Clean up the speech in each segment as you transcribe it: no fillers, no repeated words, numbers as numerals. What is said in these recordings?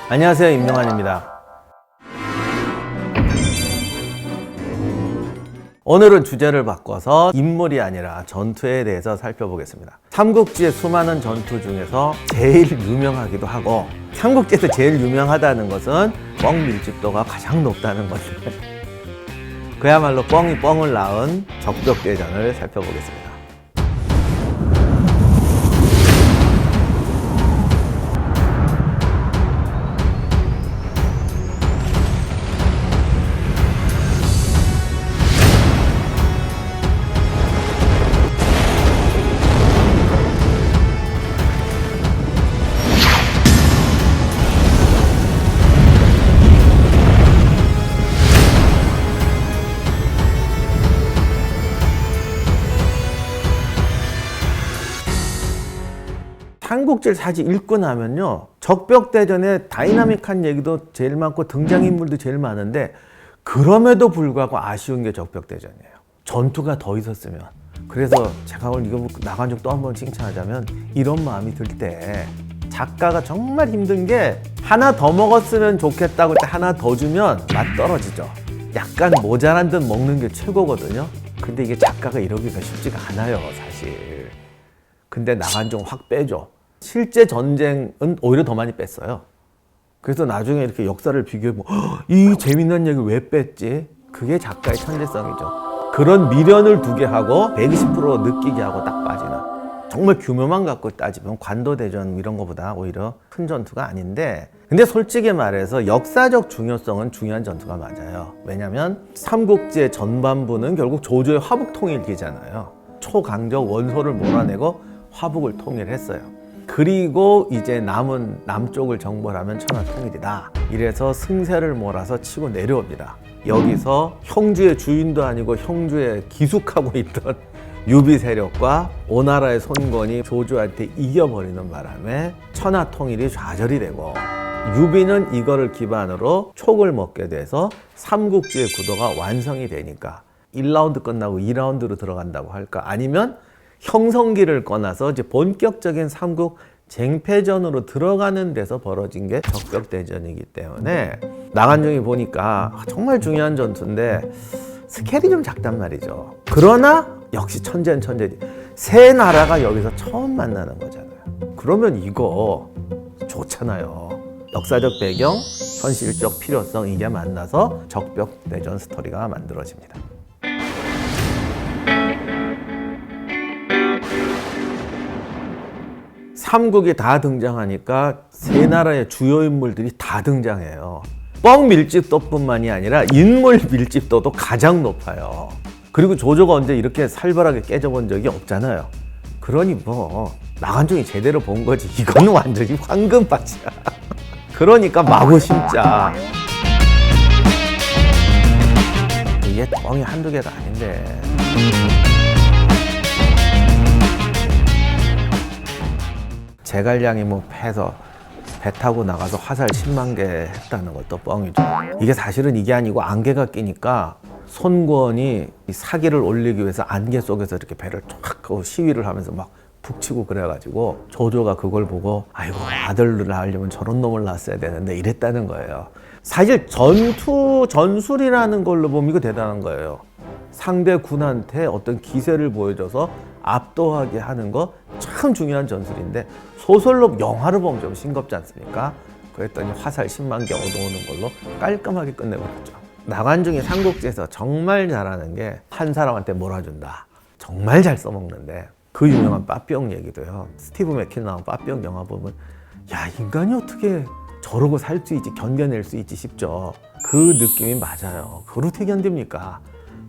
안녕하세요, 임명환입니다. 오늘은 주제를 바꿔서 인물이 아니라 전투에 대해서 살펴보겠습니다. 삼국지의 수많은 전투 중에서 제일 유명하기도 하고, 삼국지에서 제일 유명하다는 것은 뻥 밀집도가 가장 높다는 것을 그야말로 뻥이 뻥을 낳은 적벽대전을 살펴보겠습니다. 삼국지를 사실 읽고 나면요, 적벽대전에 다이나믹한 얘기도 제일 많고 등장인물도 제일 많은데, 그럼에도 불구하고 아쉬운 게 적벽대전이에요. 전투가 더 있었으면. 그래서 제가 오늘 이거 나간족 또 한 번 칭찬하자면, 이런 마음이 들 때 작가가 정말 힘든 게, 하나 더 먹었으면 좋겠다고 할 때 하나 더 주면 맛 떨어지죠. 약간 모자란 듯 먹는 게 최고거든요. 근데 이게 작가가 이러기가 쉽지가 않아요, 사실. 근데 나간종 확 빼줘. 실제 전쟁은 오히려 더 많이 뺐어요. 그래서 나중에 이렇게 역사를 비교해보고, 이 재밌는 얘기 왜 뺐지? 그게 작가의 천재성이죠. 그런 미련을 두게 하고 120% 느끼게 하고 딱 빠지는, 정말 규모만 갖고 따지면 관도대전 이런 거보다 오히려 큰 전투가 아닌데, 근데 솔직히 말해서 역사적 중요성은 중요한 전투가 맞아요. 왜냐면 삼국지의 전반부는 결국 조조의 화북통일기잖아요. 초강적 원소를 몰아내고 화북을 통일했어요. 그리고 이제 남은 남쪽을 정벌하면 천하통일이다. 이래서 승세를 몰아서 치고 내려옵니다. 여기서 형주의 주인도 아니고 형주에 기숙하고 있던 유비 세력과 오나라의 손권이 조조한테 이겨버리는 바람에 천하통일이 좌절이 되고, 유비는 이거를 기반으로 촉을 먹게 돼서 삼국지의 구도가 완성이 되니까 1라운드 끝나고 2라운드로 들어간다고 할까? 아니면 형성기를 꺼내서 이제 본격적인 삼국 쟁패전으로 들어가는 데서 벌어진 게 적벽대전이기 때문에, 나간종이 보니까 정말 중요한 전투인데 스케일이 좀 작단 말이죠. 그러나 역시 천재는 천재지. 세 나라가 여기서 처음 만나는 거잖아요. 그러면 이거 좋잖아요. 역사적 배경, 현실적 필요성, 이게 만나서 적벽대전 스토리가 만들어집니다. 삼국이 다 등장하니까 세 나라의 주요 인물들이 다 등장해요. 뻥 밀집도뿐만이 아니라 인물 밀집도도 가장 높아요. 그리고 조조가 언제 이렇게 살벌하게 깨져본 적이 없잖아요. 그러니 뭐 나간종이 제대로 본 거지. 이건 완전히 황금밭이야. 그러니까 마구 심자. 이게 뻥이 한두 개가 아닌데. 제갈량이 뭐 패서 배 타고 나가서 화살 10만 개 했다는 것도 뻥이죠. 이게 사실은 이게 아니고 안개가 끼니까 손권이 사기를 올리기 위해서 안개 속에서 이렇게 배를 쫙 하고 시위를 하면서 막 북치고 그래가지고 조조가 그걸 보고, 아이고, 아들을 낳으려면 저런 놈을 낳았어야 되는데 이랬다는 거예요. 사실 전술이라는 걸로 보면 이거 대단한 거예요. 상대 군한테 어떤 기세를 보여줘서 압도하게 하는 거 참 중요한 전술인데, 소설로 영화로 보면 좀 싱겁지 않습니까? 그랬더니 화살 10만 개 얻어오는 걸로 깔끔하게 끝내버렸죠. 나간종이 삼국지에서 정말 잘하는 게 한 사람한테 몰아준다. 정말 잘 써먹는데, 그 유명한 빠삐용 얘기도요. 스티브 맥킨 나온 빠삐용 영화 보면, 야, 인간이 어떻게 저러고 살 수 있지, 견뎌낼 수 있지 싶죠. 그 느낌이 맞아요. 그걸 어떻게 견딥니까?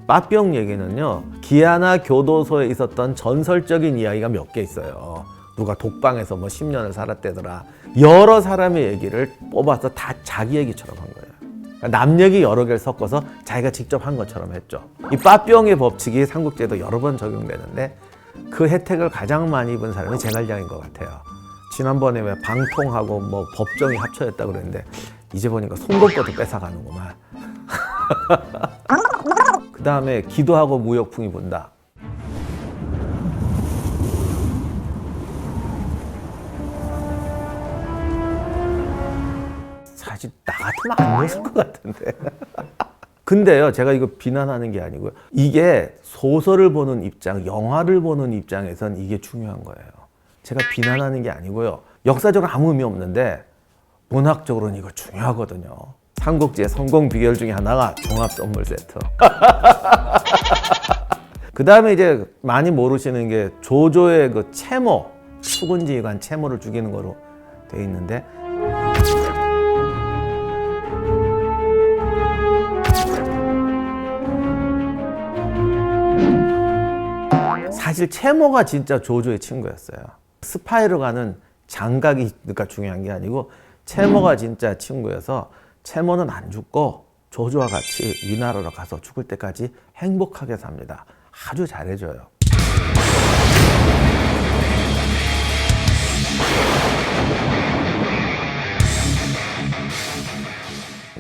빠삐용 얘기는요, 기아나 교도소에 있었던 전설적인 이야기가 몇 개 있어요. 누가 독방에서 뭐 10년을 살았대더라. 여러 사람의 얘기를 뽑아서 다 자기 얘기처럼 한 거예요. 남 얘기 여러 개를 섞어서 자기가 직접 한 것처럼 했죠. 이 빠삐용의 법칙이 삼국지에도 여러 번 적용되는데, 그 혜택을 가장 많이 입은 사람이 제갈량인 것 같아요. 지난번에 왜 방통하고 뭐 법정이 합쳐졌다고 그랬는데, 이제 보니까 송곳것도 뺏어가는구만. 그 다음에 기도하고 무역풍이 분다. 하면 안 넣었을 것 같은데. 근데요, 제가 이거 비난하는 게 아니고요. 이게 소설을 보는 입장, 영화를 보는 입장에선 이게 중요한 거예요. 제가 비난하는 게 아니고요. 역사적으로 아무 의미 없는데 문학적으로는 이거 중요하거든요. 삼국지의 성공 비결 중에 하나가 종합 선물 세트. 그 다음에 이제 많이 모르시는 게 조조의 그 채모, 수군지휘관 채모를 죽이는 거로 돼 있는데, 사실 채모가 진짜 조조의 친구였어요. 스파이로 가는 장각이 그러니까 중요한 게 아니고 채모가 진짜 친구여서 채모는 안 죽고 조조와 같이 위나라로 가서 죽을 때까지 행복하게 삽니다. 아주 잘해줘요.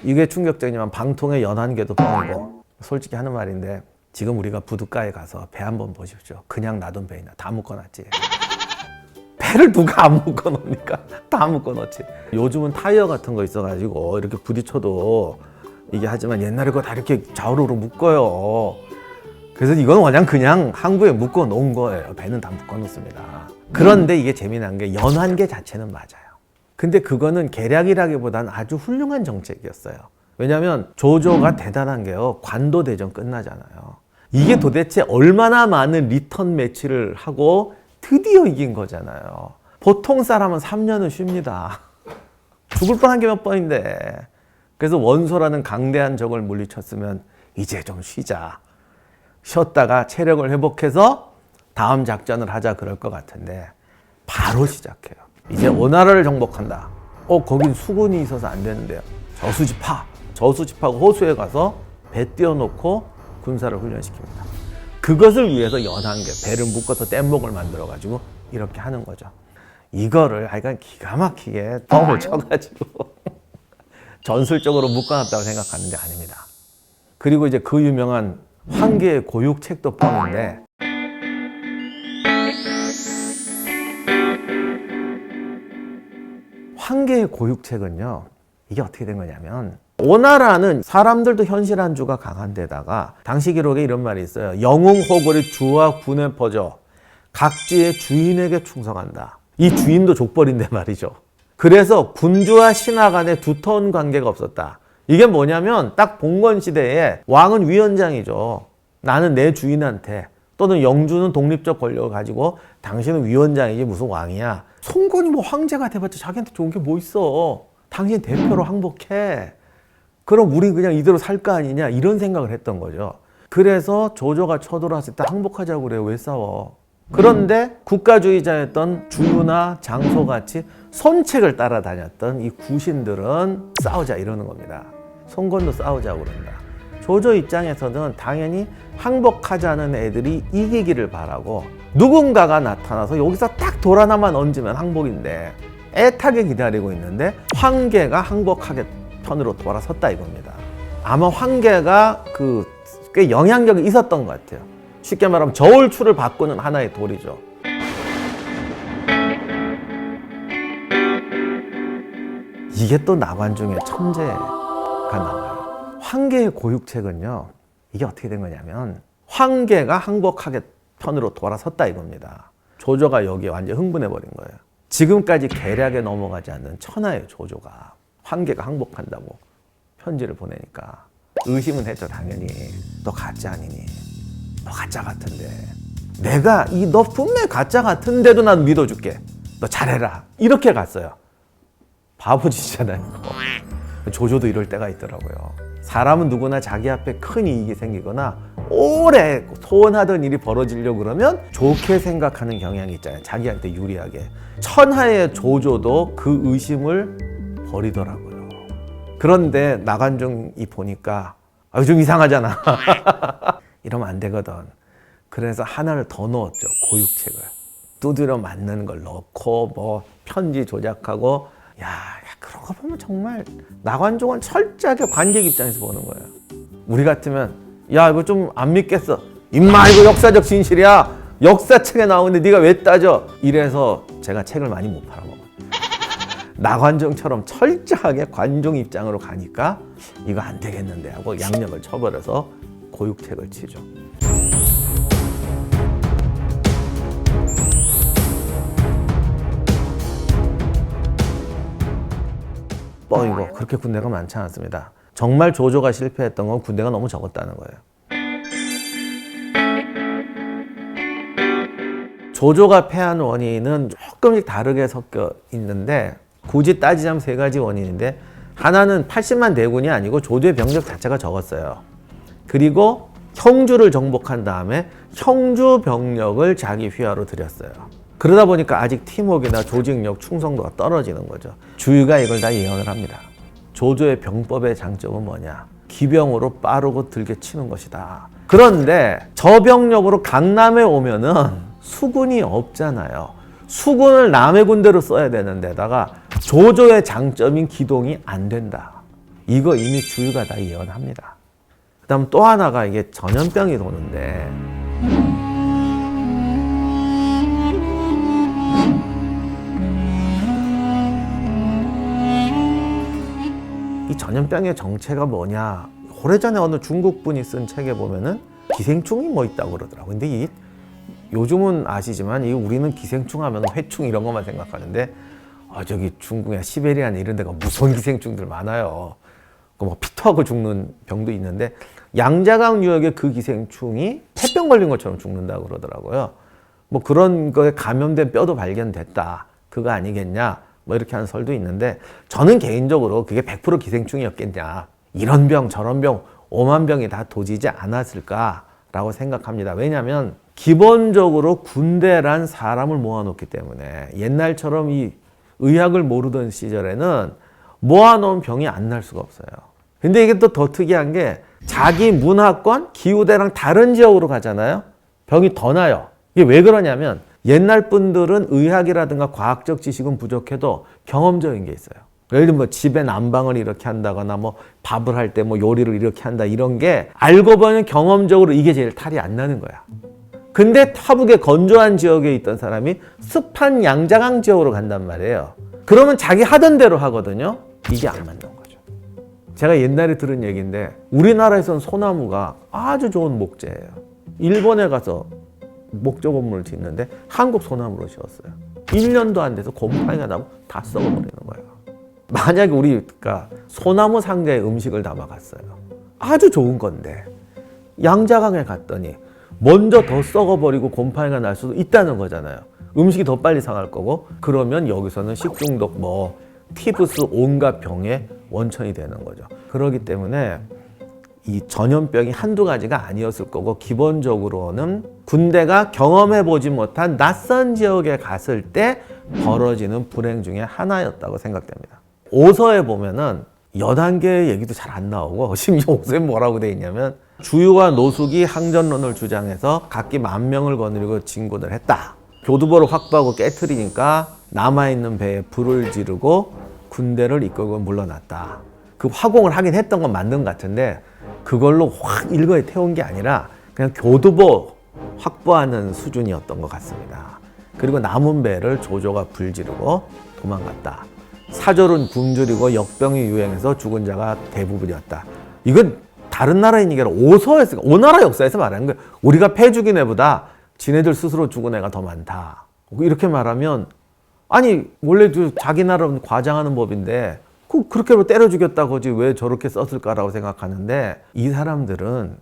이게 충격적이지만 방통의 연한계도 뻥이고, 솔직히 하는 말인데 지금 우리가 부둣가에 가서 배 한번 보십시오. 그냥 놔둔 배이나 다 묶어놨지. 배를 누가 안 묶어놓으니까 다 묶어놓지. 요즘은 타이어 같은 거 있어가지고 이렇게 부딪혀도 이게 하지만 옛날에 그거 다 이렇게 좌우로 묶어요. 그래서 이건 그냥 항구에 묶어놓은 거예요. 배는 다 묶어놓습니다. 그런데 이게 재미난 게 연한계 자체는 맞아요. 근데 그거는 계략이라기보다는 아주 훌륭한 정책이었어요. 왜냐하면 조조가 대단한 게요. 관도대전 끝나잖아요. 이게 도대체 얼마나 많은 리턴 매치를 하고 드디어 이긴 거잖아요. 보통 사람은 3년은 쉽니다. 죽을 뻔한 게 몇 번인데. 그래서 원소라는 강대한 적을 물리쳤으면 이제 좀 쉬자. 쉬었다가 체력을 회복해서 다음 작전을 하자 그럴 것 같은데 바로 시작해요. 이제 오나라를 정복한다. 거긴 수군이 있어서 안 되는데요. 저수지파고 호수에 가서 배 띄워놓고 군사를 훈련시킵니다. 그것을 위해서 연한계, 배를 묶어서 뗏목을 만들어가지고 이렇게 하는 거죠. 이거를 하여간 기가 막히게 뻥을 쳐가지고 전술적으로 묶어놨다고 생각하는데 아닙니다. 그리고 이제 그 유명한 황계의 고육책도 뻥인데, 황계의 고육책은요, 이게 어떻게 된 거냐면, 오나라는 사람들도 현실안주가 강한 데다가 당시 기록에 이런 말이 있어요. 영웅호걸이 주와 군에 퍼져 각지의 주인에게 충성한다. 이 주인도 족벌인데 말이죠. 그래서 군주와 신하 간에 두터운 관계가 없었다. 이게 뭐냐면 딱 봉건 시대에 왕은 위원장이죠. 나는 내 주인한테, 또는 영주는 독립적 권력을 가지고 당신은 위원장이지 무슨 왕이야. 송건이 뭐 황제가 돼봤자 자기한테 좋은 게 뭐 있어. 당신 대표로 항복해. 그럼 우리 그냥 이대로 살 거 아니냐, 이런 생각을 했던 거죠. 그래서 조조가 쳐들어왔을 때 항복하자고 그래요. 왜 싸워? 그런데 국가주의자였던 주유나 장소같이 손책을 따라다녔던 이 구신들은 싸우자 이러는 겁니다. 송건도 싸우자고 그런다. 조조 입장에서는 당연히 항복하자는 애들이 이기기를 바라고, 누군가가 나타나서 여기서 딱 돌 하나만 얹으면 항복인데 애타게 기다리고 있는데 황계가 항복하게 편으로 돌아섰다 이겁니다. 아마 황계가 꽤 영향력이 있었던 것 같아요. 쉽게 말하면 저울추를 바꾸는 하나의 돌이죠. 이게 또 나관중의 천재가 나와요. 황계의 고육책은요, 이게 어떻게 된 거냐면 황계가 항복하게 편으로 돌아섰다 이겁니다. 조조가 여기에 완전 흥분해버린 거예요. 지금까지 계략에 넘어가지 않는 천하의 조조가 황계가 항복한다고 편지를 보내니까 의심은 했죠. 당연히 너 가짜 아니니? 너 가짜 같은데 내가 너 분명히 가짜 같은데도 난 믿어줄게. 너 잘해라. 이렇게 갔어요. 바보짓이잖아요. 조조도 이럴 때가 있더라고요. 사람은 누구나 자기 앞에 큰 이익이 생기거나 오래 소원하던 일이 벌어지려고 그러면 좋게 생각하는 경향이 있잖아요. 자기한테 유리하게. 천하의 조조도 그 의심을 버리더라고요. 그런데 나관중이 보니까 좀 이상하잖아. 이러면 안 되거든. 그래서 하나를 더 넣었죠. 고육책을. 두드려 맞는 걸 넣고 뭐 편지 조작하고, 야, 그런 거 보면 정말 나관중은 철저하게 관객 입장에서 보는 거예요. 우리 같으면 야, 이거 좀 안 믿겠어. 임마, 이거 역사적 진실이야. 역사책에 나오는데 네가 왜 따져? 이래서 제가 책을 많이 못 팔아먹어요. 나관정처럼 철저하게 관종 입장으로 가니까 이거 안 되겠는데 하고 양력을 쳐버려서 고육책을 치죠. 뻥이고 그렇게 군대가 많지 않았습니다. 정말 조조가 실패했던 건 군대가 너무 적었다는 거예요. 조조가 패한 원인은 조금씩 다르게 섞여 있는데 굳이 따지자면 세 가지 원인인데 하나는 80만 대군이 아니고 조조의 병력 자체가 적었어요. 그리고 형주를 정복한 다음에 형주 병력을 자기 휘하로 들였어요. 그러다 보니까 아직 팀워크나 조직력, 충성도가 떨어지는 거죠. 주의가 이걸 다 예언을 합니다. 조조의 병법의 장점은 뭐냐? 기병으로 빠르고 들게 치는 것이다. 그런데 저 병력으로 강남에 오면은 수군이 없잖아요. 수군을 남의 군대로 써야 되는 데다가 조조의 장점인 기동이 안 된다. 이거 이미 주의가 다 예언합니다. 그 다음 또 하나가 이게 전염병이 도는데 이 전염병의 정체가 뭐냐? 오래전에 어느 중국 분이 쓴 책에 보면은 기생충이 뭐 있다고 그러더라고요. 근데 이 요즘은 아시지만 우리는 기생충 하면 회충 이런 것만 생각하는데 저기 중국이나 시베리아나 이런 데가 무서운 기생충들 많아요. 뭐 피토하고 죽는 병도 있는데 양자강 유역의 그 기생충이 폐병 걸린 것처럼 죽는다고 그러더라고요. 뭐 그런 거에 감염된 뼈도 발견됐다. 그거 아니겠냐? 뭐 이렇게 하는 설도 있는데 저는 개인적으로 그게 100% 기생충이었겠냐. 이런 병 저런 병 오만 병이 다 도지지 않았을까라고 생각합니다. 왜냐하면 기본적으로 군대란 사람을 모아놓기 때문에 옛날처럼 이 의학을 모르던 시절에는 모아놓은 병이 안 날 수가 없어요. 근데 이게 또 더 특이한 게 자기 문화권, 기후대랑 다른 지역으로 가잖아요. 병이 더 나요. 이게 왜 그러냐면 옛날 분들은 의학이라든가 과학적 지식은 부족해도 경험적인 게 있어요. 예를 들면 뭐 집에 난방을 이렇게 한다거나 뭐 밥을 할 때 뭐 요리를 이렇게 한다 이런 게 알고 보면 경험적으로 이게 제일 탈이 안 나는 거야. 근데 타북의 건조한 지역에 있던 사람이 습한 양자강 지역으로 간단 말이에요. 그러면 자기 하던 대로 하거든요. 이게 안 맞는 거죠. 제가 옛날에 들은 얘기인데 우리나라에서는 소나무가 아주 좋은 목재예요. 일본에 가서 목조 건물을 짓는데 한국 소나무로 지었어요. 1년도 안 돼서 곰팡이가 나고 다 썩어버리는 거예요. 만약에 우리가 소나무 상자에 음식을 담아갔어요. 아주 좋은 건데 양자강에 갔더니 먼저 더 썩어버리고 곰팡이가 날 수도 있다는 거잖아요. 음식이 더 빨리 상할 거고 그러면 여기서는 식중독, 뭐 티푸스 온갖 병의 원천이 되는 거죠. 그렇기 때문에 이 전염병이 한두 가지가 아니었을 거고 기본적으로는 군대가 경험해보지 못한 낯선 지역에 갔을 때 벌어지는 불행 중에 하나였다고 생각됩니다. 오서에 보면은 여단계 얘기도 잘 안 나오고 심지어 오서에 뭐라고 돼 있냐면 주유와 노숙이 항전론을 주장해서 각기 10,000명을 거느리고 진군을 했다. 교두보를 확보하고 깨트리니까 남아있는 배에 불을 지르고 군대를 이끌고 물러났다. 그 화공을 하긴 했던 건 맞는 것 같은데 그걸로 확 일거에 태운 게 아니라 그냥 교두보 확보하는 수준이었던 것 같습니다. 그리고 남은 배를 조조가 불지르고 도망갔다. 사졸은 굶주리고 역병이 유행해서 죽은 자가 대부분이었다. 이건 다른 나라의 얘기가 오서에서 오나라 역사에서 말하는 거예요. 우리가 패 죽인 애보다 지네들 스스로 죽은 애가 더 많다. 이렇게 말하면 아니 원래 자기 나라는 과장하는 법인데 그렇게 때려 죽였다고지 왜 저렇게 썼을까라고 생각하는데 이 사람들은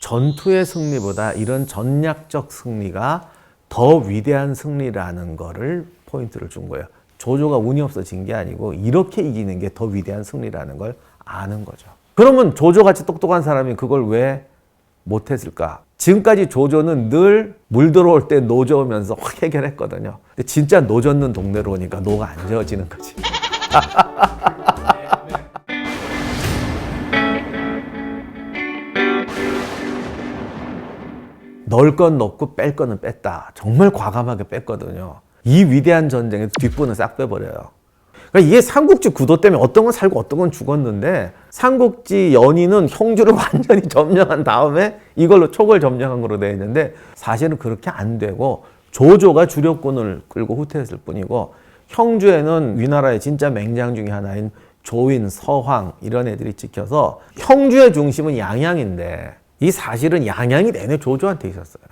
전투의 승리보다 이런 전략적 승리가 더 위대한 승리라는 거를 포인트를 준 거예요. 조조가 운이 없어진 게 아니고 이렇게 이기는 게 더 위대한 승리라는 걸 아는 거죠. 그러면 조조같이 똑똑한 사람이 그걸 왜 못했을까? 지금까지 조조는 늘 물 들어올 때 노 저으면서 확 해결했거든요. 근데 진짜 노 젓는 동네로 오니까 노가 안 저어지는 거지. 넣을 건 넣고 뺄 거는 뺐다. 정말 과감하게 뺐거든요. 이 위대한 전쟁의 뒷부분을 싹 빼버려요. 그러니까 이게 삼국지 구도 때문에 어떤 건 살고 어떤 건 죽었는데 삼국지 연인은 형주를 완전히 점령한 다음에 이걸로 촉을 점령한 거로 되어 있는데 사실은 그렇게 안 되고 조조가 주력군을 끌고 후퇴했을 뿐이고 형주에는 위나라의 진짜 맹장 중에 하나인 조인, 서황 이런 애들이 찍혀서 형주의 중심은 양양인데 이 사실은 양양이 내내 조조한테 있었어요.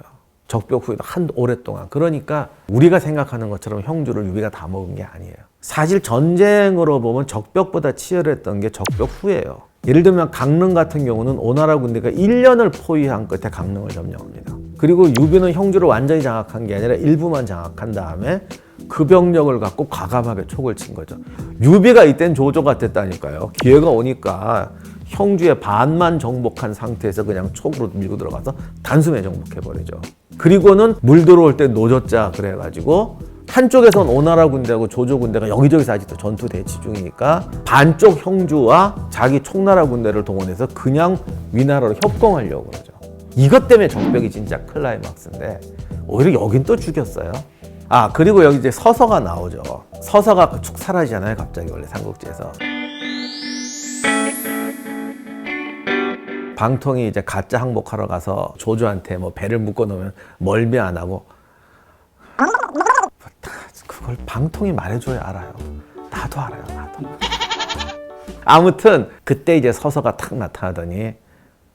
적벽 후에도 한 오랫동안. 그러니까 우리가 생각하는 것처럼 형주를 유비가 다 먹은 게 아니에요. 사실 전쟁으로 보면 적벽보다 치열했던 게 적벽 후예요. 예를 들면 강릉 같은 경우는 오나라 군대가 1년을 포위한 끝에 강릉을 점령합니다. 그리고 유비는 형주를 완전히 장악한 게 아니라 일부만 장악한 다음에 그 병력을 갖고 과감하게 촉을 친 거죠. 유비가 이땐 조조 같았다니까요. 기회가 오니까 형주의 반만 정복한 상태에서 그냥 촉으로 밀고 들어가서 단숨에 정복해버리죠. 그리고는 물 들어올 때 노젓자 그래가지고 한쪽에선 오나라 군대하고 조조 군대가 여기저기서 아직도 전투 대치 중이니까 반쪽 형주와 자기 총나라 군대를 동원해서 그냥 위나라로 협공하려고 그러죠. 이것 때문에 적벽이 진짜 클라이막스인데 오히려 여긴 또 죽였어요. 아, 그리고 여기 이제 서서가 나오죠. 서서가 축 사라지잖아요, 갑자기 원래 삼국지에서. 방통이 이제 가짜 항복하러 가서 조조한테 뭐 배를 묶어 놓으면 멀미 안 하고 그걸 방통이 말해줘야 알아요. 나도 알아요, 나도. 아무튼 그때 이제 서서가 탁 나타나더니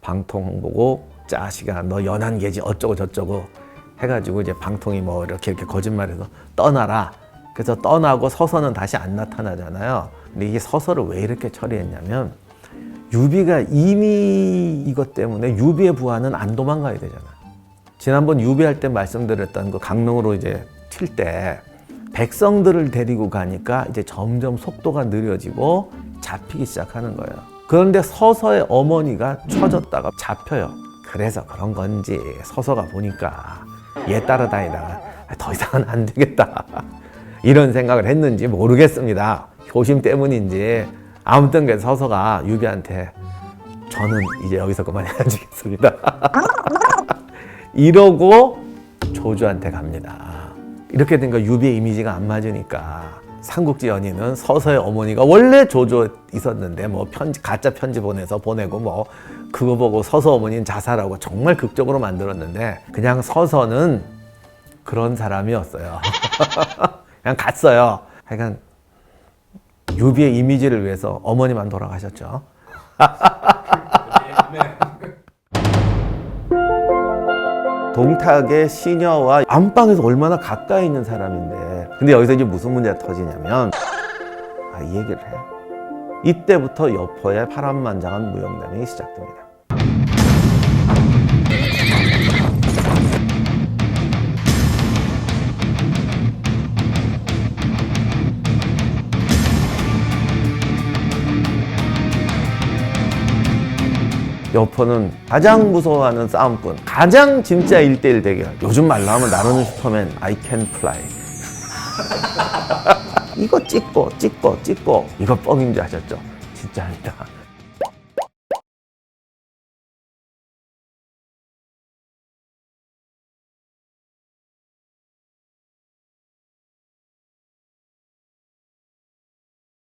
방통 보고 자식아 너 연한 계지 어쩌고 저쩌고 해가지고 이제 방통이 뭐 이렇게 거짓말해서 떠나라. 그래서 떠나고 서서는 다시 안 나타나잖아요. 근데 이게 서서를 왜 이렇게 처리했냐면 유비가 이미 이것 때문에 유비의 부하는 안 도망가야 되잖아요. 지난번 유비할 때 말씀드렸던 그 강릉으로 이제 튈 때 백성들을 데리고 가니까 이제 점점 속도가 느려지고 잡히기 시작하는 거예요. 그런데 서서의 어머니가 처졌다가 잡혀요. 그래서 그런 건지 서서가 보니까 얘 따라다니다가 더 이상은 안 되겠다 이런 생각을 했는지 모르겠습니다. 효심 때문인지 아무튼 그 서서가 유비한테 저는 이제 여기서 그만 헤어지겠습니다 이러고 조조한테 갑니다. 이렇게 되니까 유비의 이미지가 안 맞으니까 삼국지 연인은 서서의 어머니가 원래 조조 있었는데 뭐 편지 가짜 편지 보내고 뭐 그거 보고 서서 어머니는 자살하고 정말 극적으로 만들었는데 그냥 서서는 그런 사람이었어요. 그냥 갔어요. 하여간 유비의 이미지를 위해서 어머니만 돌아가셨죠. 동탁의 시녀와 안방에서 얼마나 가까이 있는 사람인데 근데 여기서 이제 무슨 문제가 터지냐면 이 얘기를 해. 이때부터 여포의 파란만장한 무용담이 시작됩니다. 여포는 가장 무서워하는 싸움꾼, 가장 진짜 1대1 대결. 요즘 말로 하면 나르는 슈퍼맨 I can fly. 이거 찍고 이거 뻥인 줄 아셨죠? 진짜 아니다.